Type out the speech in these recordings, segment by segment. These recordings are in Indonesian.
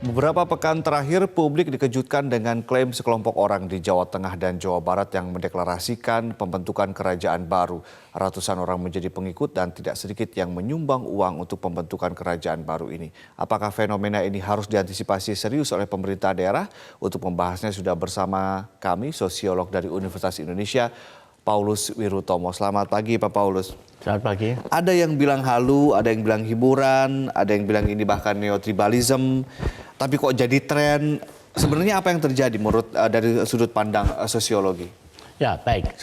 Beberapa pekan terakhir, publik dikejutkan dengan klaim sekelompok orang di Jawa Tengah dan Jawa Barat yang mendeklarasikan pembentukan kerajaan baru. Ratusan orang menjadi pengikut dan tidak sedikit yang menyumbang uang untuk pembentukan kerajaan baru ini. Apakah fenomena ini harus diantisipasi serius oleh pemerintah daerah? Untuk membahasnya sudah bersama kami, sosiolog dari Universitas Indonesia, Paulus Wirutomo. Selamat pagi, Pak Paulus. Selamat pagi. Ada yang bilang halu, ada yang bilang hiburan, ada yang bilang ini bahkan neotribalism. Tapi kok jadi tren? Sebenarnya apa yang terjadi menurut dari sudut pandang sosiologi? Ya baik,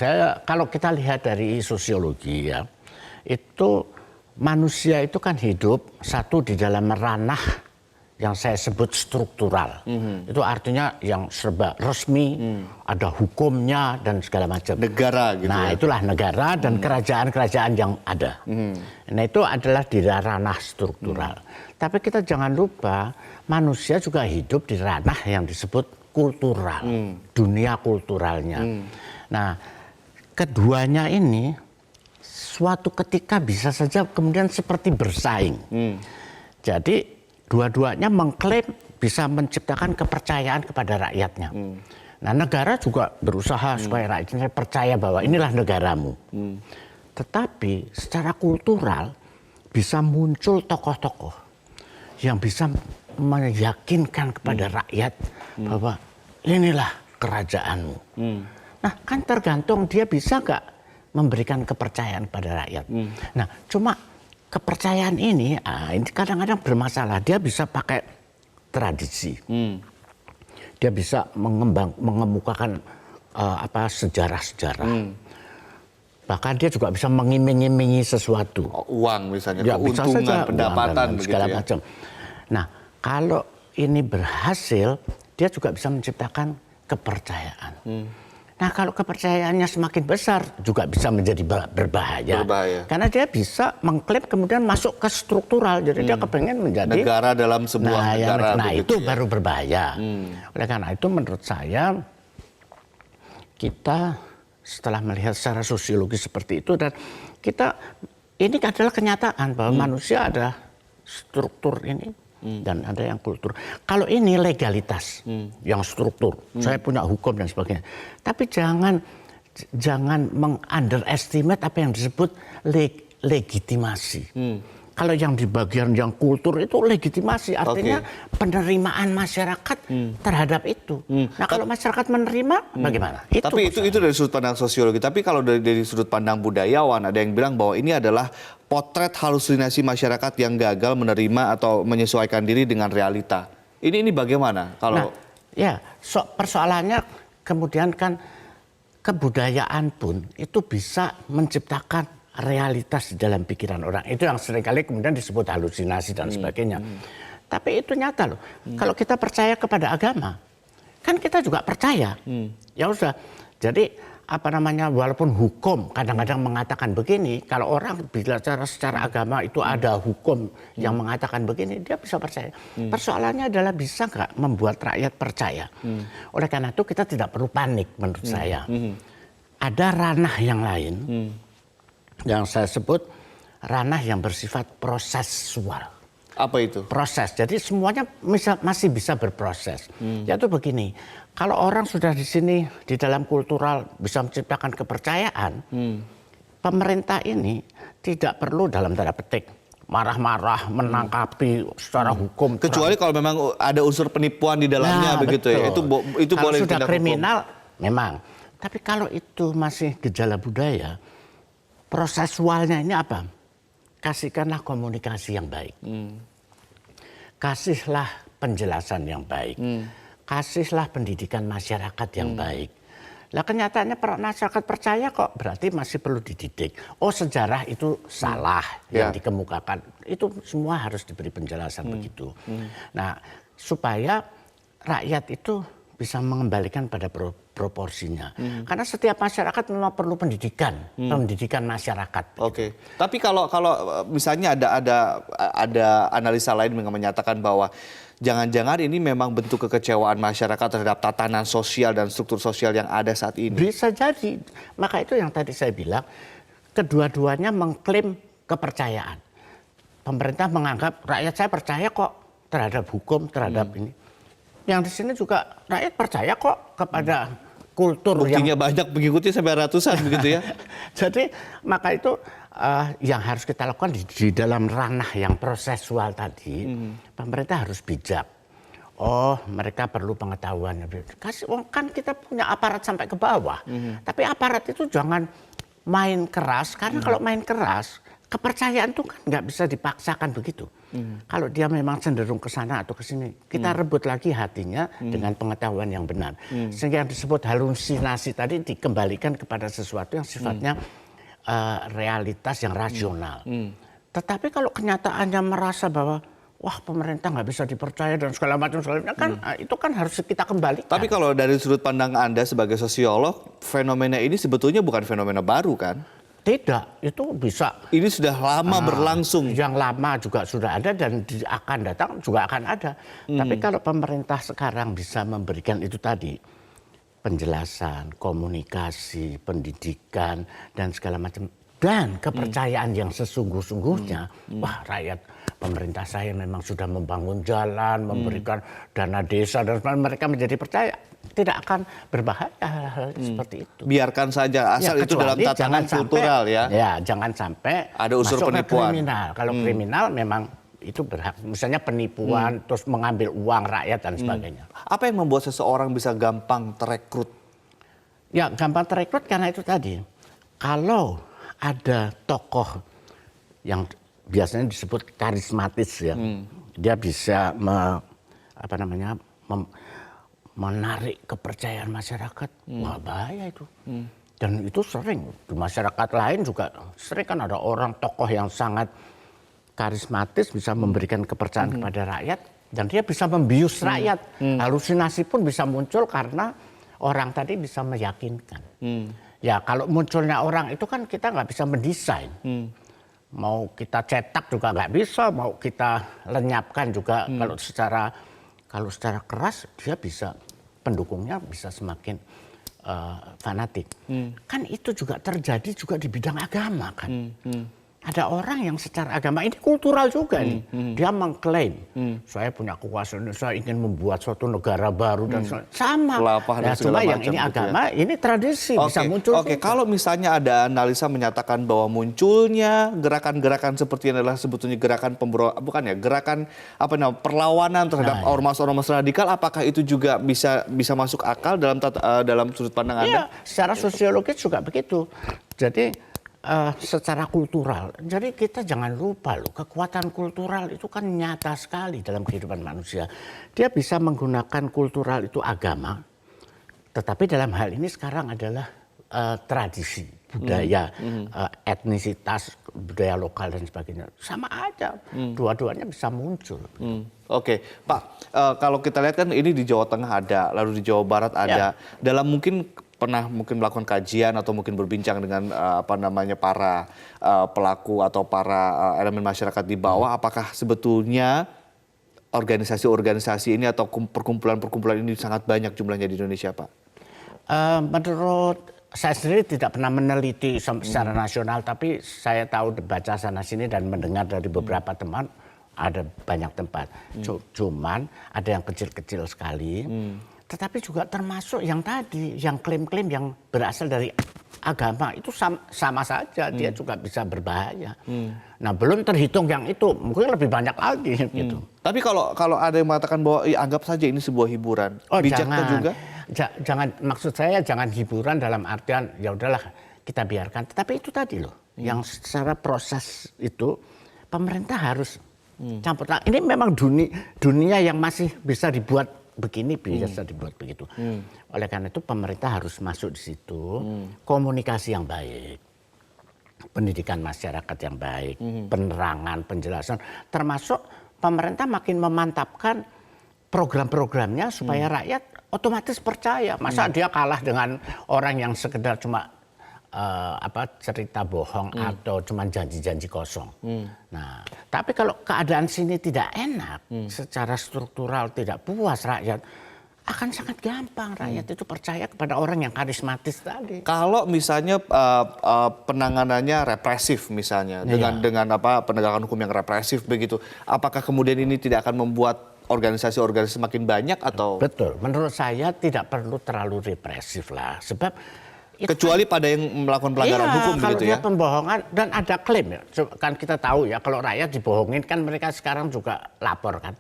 kalau kita lihat dari sosiologi ya, itu manusia itu kan hidup satu di dalam ranah yang saya sebut struktural. Itu artinya yang serba resmi, ada hukumnya dan segala macam. Negara gitu. Nah, itulah negara dan kerajaan-kerajaan yang ada. Nah, itu adalah di ranah struktural. Tapi kita jangan lupa, manusia juga hidup di ranah yang disebut kultural, dunia kulturalnya. Nah, keduanya ini suatu ketika bisa saja kemudian seperti bersaing. Jadi dua-duanya mengklaim bisa menciptakan kepercayaan kepada rakyatnya. Nah, negara juga berusaha supaya rakyatnya percaya bahwa inilah negaramu. Tetapi secara kultural bisa muncul tokoh-tokoh yang bisa meyakinkan kepada rakyat bahwa inilah kerajaanmu. Nah, kan tergantung dia bisa nggak memberikan kepercayaan pada rakyat. Nah, cuma kepercayaan ini kadang-kadang bermasalah. Dia bisa pakai tradisi. Dia bisa mengemukakan sejarah-sejarah. Bahkan dia juga bisa mengiming-imingi sesuatu. Uang misalnya, ya, keuntungan, bisa saja, pendapatan, dan segala begitu ya. macam. Nah, kalau ini berhasil, dia juga bisa menciptakan kepercayaan. Nah, kalau kepercayaannya semakin besar juga bisa menjadi berbahaya. Karena dia bisa mengklaim kemudian masuk ke struktural. Jadi dia kepengen menjadi negara dalam sebuah negara. Nah, itu baru berbahaya. Oleh karena itu menurut saya kita setelah melihat secara sosiologi seperti itu dan ini adalah kenyataan bahwa manusia ada struktur ini. Dan ada yang kultur. Kalau ini legalitas, yang struktur, saya punya hukum dan sebagainya. Tapi jangan meng-underestimate apa yang disebut legitimasi. Kalau yang di bagian yang kultur itu legitimasi, artinya penerimaan masyarakat terhadap itu. Nah, kalau masyarakat menerima, bagaimana? Tapi itu dari sudut pandang sosiologi. Tapi kalau dari sudut pandang budayawan, ada yang bilang bahwa ini adalah potret halusinasi masyarakat yang gagal menerima atau menyesuaikan diri dengan realita. Ini bagaimana? Kalau persoalannya kemudian kan kebudayaan pun itu bisa menciptakan realitas di dalam pikiran orang. Itu yang seringkali kemudian disebut halusinasi dan sebagainya. Tapi itu nyata loh. Kalau kita percaya kepada agama, kan kita juga percaya. Ya sudah. Jadi walaupun hukum kadang-kadang mengatakan begini, kalau orang bicara secara agama itu ada hukum yang mengatakan begini, dia bisa percaya. Persoalannya adalah bisa nggak membuat rakyat percaya. Oleh karena itu kita tidak perlu panik menurut saya. Ada ranah yang lain yang saya sebut ranah yang bersifat prosesual. Apa itu? Proses. Jadi semuanya masih bisa berproses. Yaitu begini, kalau orang sudah di sini di dalam kultural bisa menciptakan kepercayaan, pemerintah ini tidak perlu dalam tanda petik marah-marah menangkapi secara hukum. Kecuali kalau memang ada unsur penipuan di dalamnya, begitu ya. Itu kalau boleh sudah ditindak kriminal hukum. Memang. Tapi kalau itu masih gejala budaya, prosesualnya ini apa? Kasihkanlah komunikasi yang baik. Kasihlah penjelasan yang baik. Kasihlah pendidikan masyarakat yang baik. Lah kenyataannya masyarakat percaya kok, berarti masih perlu dididik. Oh, sejarah itu salah yang dikemukakan. Itu semua harus diberi penjelasan begitu. Nah, supaya rakyat itu bisa mengembalikan pada proporsinya. Karena setiap masyarakat memang perlu pendidikan masyarakat. Oke. Tapi kalau misalnya ada analisa lain yang menyatakan bahwa jangan-jangan ini memang bentuk kekecewaan masyarakat terhadap tatanan sosial dan struktur sosial yang ada saat ini. Bisa jadi. Maka itu yang tadi saya bilang, kedua-duanya mengklaim kepercayaan. Pemerintah menganggap rakyat saya percaya kok terhadap hukum, terhadap ini. Yang di sini juga rakyat percaya kok kepada kultur Buktinya banyak pengikutnya sampai ratusan begitu ya. Jadi maka itu yang harus kita lakukan di dalam ranah yang prosesual tadi, pemerintah harus bijak. Oh, mereka perlu pengetahuan. Kan kita punya aparat sampai ke bawah. Tapi aparat itu jangan main keras, karena kalau main keras, kepercayaan itu kan nggak bisa dipaksakan begitu. Kalau dia memang cenderung ke sana atau ke sini, kita rebut lagi hatinya dengan pengetahuan yang benar. Sehingga yang disebut halusinasi tadi dikembalikan kepada sesuatu yang sifatnya realitas yang rasional. Tetapi kalau kenyataannya merasa bahwa wah pemerintah nggak bisa dipercaya dan segala macam kan itu kan harus kita kembalikan. Tapi kalau dari sudut pandang Anda sebagai sosiolog, fenomena ini sebetulnya bukan fenomena baru kan? Tidak, itu bisa. Ini sudah lama berlangsung. Yang lama juga sudah ada dan akan datang juga akan ada. Tapi kalau pemerintah sekarang bisa memberikan itu tadi, penjelasan, komunikasi, pendidikan, dan segala macam, dan kepercayaan yang sesungguh-sungguhnya, wah rakyat pemerintah saya memang sudah membangun jalan, memberikan dana desa, dan mereka menjadi percaya. Tidak akan berbahaya hal-hal seperti itu. Biarkan saja, asal itu dalam tatanan kultural ya. Ya, jangan sampai ada unsur penipuan. Kriminal. Kalau kriminal memang itu berhak, misalnya penipuan, terus mengambil uang rakyat dan sebagainya. Apa yang membuat seseorang bisa gampang terekrut? Ya, gampang terekrut karena itu tadi. Kalau ada tokoh yang biasanya disebut karismatis ya, dia bisa menarik kepercayaan masyarakat. Wah bahaya itu. Dan itu sering di masyarakat lain juga sering kan ada orang tokoh yang sangat karismatis bisa memberikan kepercayaan kepada rakyat dan dia bisa membius rakyat. Halusinasi pun bisa muncul karena orang tadi bisa meyakinkan. Ya kalau munculnya orang itu kan kita nggak bisa mendesain. Mau kita cetak juga nggak bisa, mau kita lenyapkan juga kalau secara keras dia bisa, pendukungnya bisa semakin fanatik. Kan itu juga terjadi juga di bidang agama kan. Ada orang yang secara agama ini kultural juga nih. Dia mengklaim saya punya kekuasaan, saya ingin membuat suatu negara baru dan sama. Nah, cuma yang ini agama, ya. Ini tradisi bisa muncul. Oke, kalau misalnya ada analisa menyatakan bahwa munculnya gerakan-gerakan seperti yang adalah sebetulnya gerakan gerakan perlawanan terhadap ormas-ormas radikal, apakah itu juga bisa masuk akal dalam sudut pandang Anda? Iya, secara sosiologis juga begitu. Jadi secara kultural. Jadi kita jangan lupa loh, kekuatan kultural itu kan nyata sekali dalam kehidupan manusia. Dia bisa menggunakan kultural itu agama, tetapi dalam hal ini sekarang adalah tradisi, budaya, etnisitas, budaya lokal dan sebagainya. Sama aja, dua-duanya bisa muncul. Oke, Pak, kalau kita lihat kan ini di Jawa Tengah ada, lalu di Jawa Barat ada. Dalam pernah melakukan kajian atau mungkin berbincang dengan para pelaku atau para elemen masyarakat di bawah, apakah sebetulnya organisasi-organisasi ini atau perkumpulan-perkumpulan ini sangat banyak jumlahnya di Indonesia, Pak? Menurut saya sendiri tidak pernah meneliti secara nasional, tapi saya tahu baca sana sini dan mendengar dari beberapa teman ada banyak tempat. Cuman ada yang kecil-kecil sekali. Tetapi juga termasuk yang tadi, yang klaim-klaim yang berasal dari agama itu sama saja, dia juga bisa berbahaya. Nah belum terhitung yang itu, mungkin lebih banyak lagi. Gitu. Tapi kalau ada yang mengatakan bahwa anggap saja ini sebuah hiburan, bijaknya juga? Jangan, maksud saya jangan hiburan dalam artian ya udahlah kita biarkan. Tetapi itu tadi loh, yang secara proses itu pemerintah harus campur tangan. Ini memang dunia yang masih bisa dibuat begini, biasa dibuat begitu. Oleh karena itu pemerintah harus masuk di situ, komunikasi yang baik, pendidikan masyarakat yang baik, penerangan, penjelasan, termasuk pemerintah makin memantapkan program-programnya supaya rakyat otomatis percaya. Masa dia kalah dengan orang yang sekedar cuma cerita bohong atau cuma janji-janji kosong. Nah, tapi kalau keadaan sini tidak enak, secara struktural tidak puas rakyat, akan sangat gampang rakyat itu percaya kepada orang yang karismatis tadi. Kalau misalnya penanganannya represif misalnya dengan penegakan hukum yang represif begitu, apakah kemudian ini tidak akan membuat organisasi-organisasi makin banyak atau? Betul, menurut saya tidak perlu terlalu represif lah, sebab Kecuali pada yang melakukan pelanggaran hukum kalau begitu dia ya? pembohongan dan ada klaim ya, kan kita tahu ya kalau rakyat dibohongin kan mereka sekarang juga lapor kan.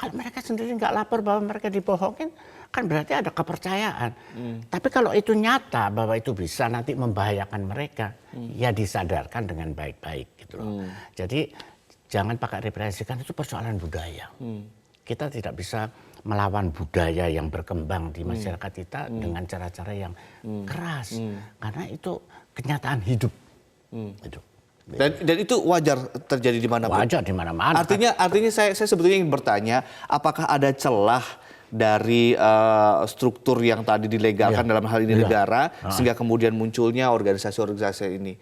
Kalau mereka sendiri nggak lapor bahwa mereka dibohongin kan berarti ada kepercayaan. Tapi kalau itu nyata bahwa itu bisa nanti membahayakan mereka, ya disadarkan dengan baik-baik gitu loh. Jadi jangan pakai represi, kan itu persoalan budaya. Kita tidak bisa melawan budaya yang berkembang di masyarakat kita dengan cara-cara yang keras, karena itu kenyataan hidup. Dan itu wajar terjadi di mana-pun. Wajar di mana-mana. Artinya saya sebetulnya ingin bertanya, apakah ada celah dari struktur yang tadi dilegalkan dalam hal ini negara sehingga kemudian munculnya organisasi-organisasi ini?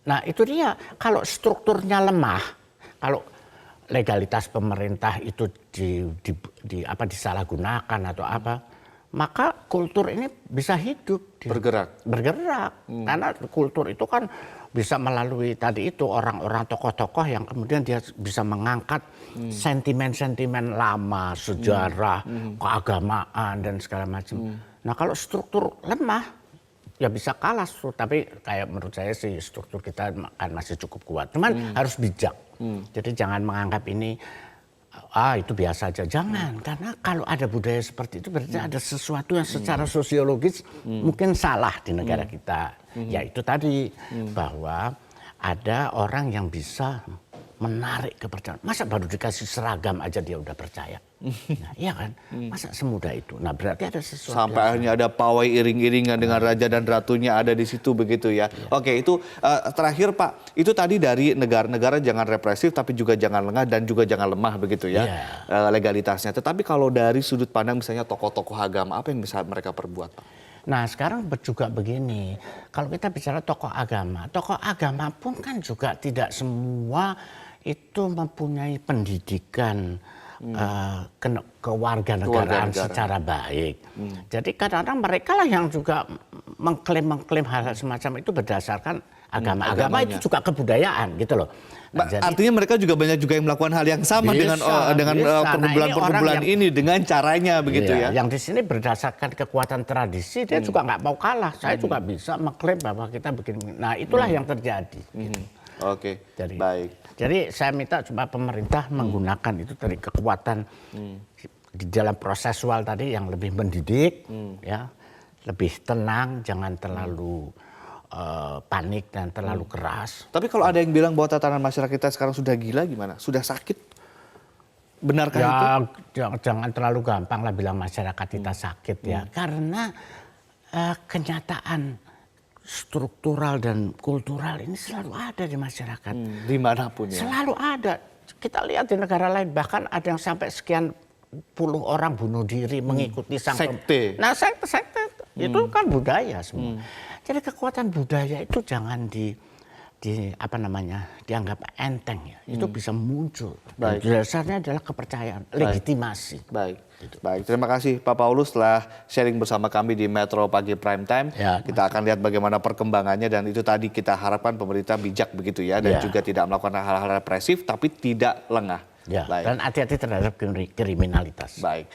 Nah itu dia, kalau strukturnya lemah, kalau legalitas pemerintah itu disalahgunakan atau apa, maka kultur ini bisa hidup, bergerak. Karena kultur itu kan bisa melalui tadi itu orang-orang tokoh-tokoh yang kemudian dia bisa mengangkat sentimen-sentimen lama, sejarah, keagamaan dan segala macam. Nah kalau struktur lemah, ya bisa kalah, tapi kayak menurut saya sih struktur kita kan masih cukup kuat. Cuman harus bijak. Jadi jangan menganggap ini itu biasa aja. Jangan, karena kalau ada budaya seperti itu berarti ada sesuatu yang secara sosiologis mungkin salah di negara kita. Yaitu tadi bahwa ada orang yang bisa menarik kepercayaan. Masa baru dikasih seragam aja dia udah percaya? Nah, iya kan? Masa semudah itu? Nah berarti ada sesuatu. Sampai akhirnya ada pawai iring-iringan dengan raja dan ratunya ada di situ begitu ya. Oke, itu terakhir Pak, itu tadi dari negara-negara jangan represif tapi juga jangan lengah dan juga jangan lemah begitu ya legalitasnya. Tetapi kalau dari sudut pandang misalnya tokoh-tokoh agama, apa yang bisa mereka perbuat Pak? Nah sekarang juga begini, kalau kita bicara tokoh agama pun kan juga tidak semua itu mempunyai pendidikan kewarganegaraan secara baik. Jadi kadang-kadang mereka lah yang juga mengklaim hal-hal semacam itu berdasarkan agama itu juga kebudayaan gitu loh. Nah, artinya mereka juga banyak juga yang melakukan hal yang sama dengan perkumpulan ini dengan caranya begitu ya. Yang di sini berdasarkan kekuatan tradisi dia juga nggak mau kalah. Saya juga bisa mengklaim bahwa kita begini. Nah itulah yang terjadi. Gitu. Oke, baik. Jadi saya minta coba pemerintah menggunakan itu dari kekuatan di dalam prosesual tadi yang lebih mendidik, ya, lebih tenang, jangan terlalu panik dan terlalu keras. Tapi kalau ada yang bilang bahwa tatanan masyarakat kita sekarang sudah gila gimana? Sudah sakit? Benarkah itu? Jangan terlalu gampang lah bilang masyarakat kita sakit ya. Karena kenyataan struktural dan kultural ini selalu ada di masyarakat. Dimanapun ya? Selalu ada. Kita lihat di negara lain bahkan ada yang sampai sekian puluh orang bunuh diri mengikuti sang sekte. Nah sekte itu kan budaya semua. Jadi kekuatan budaya itu jangan dianggap enteng ya. Itu bisa muncul. Dan dasarnya adalah kepercayaan, legitimasi. Baik. Terima kasih Pak Paulus telah sharing bersama kami di Metro Pagi Prime Time. Kita akan lihat bagaimana perkembangannya dan itu tadi kita harapkan pemerintah bijak begitu ya dan juga tidak melakukan hal-hal represif tapi tidak lengah. Dan hati-hati terhadap kriminalitas. Baik.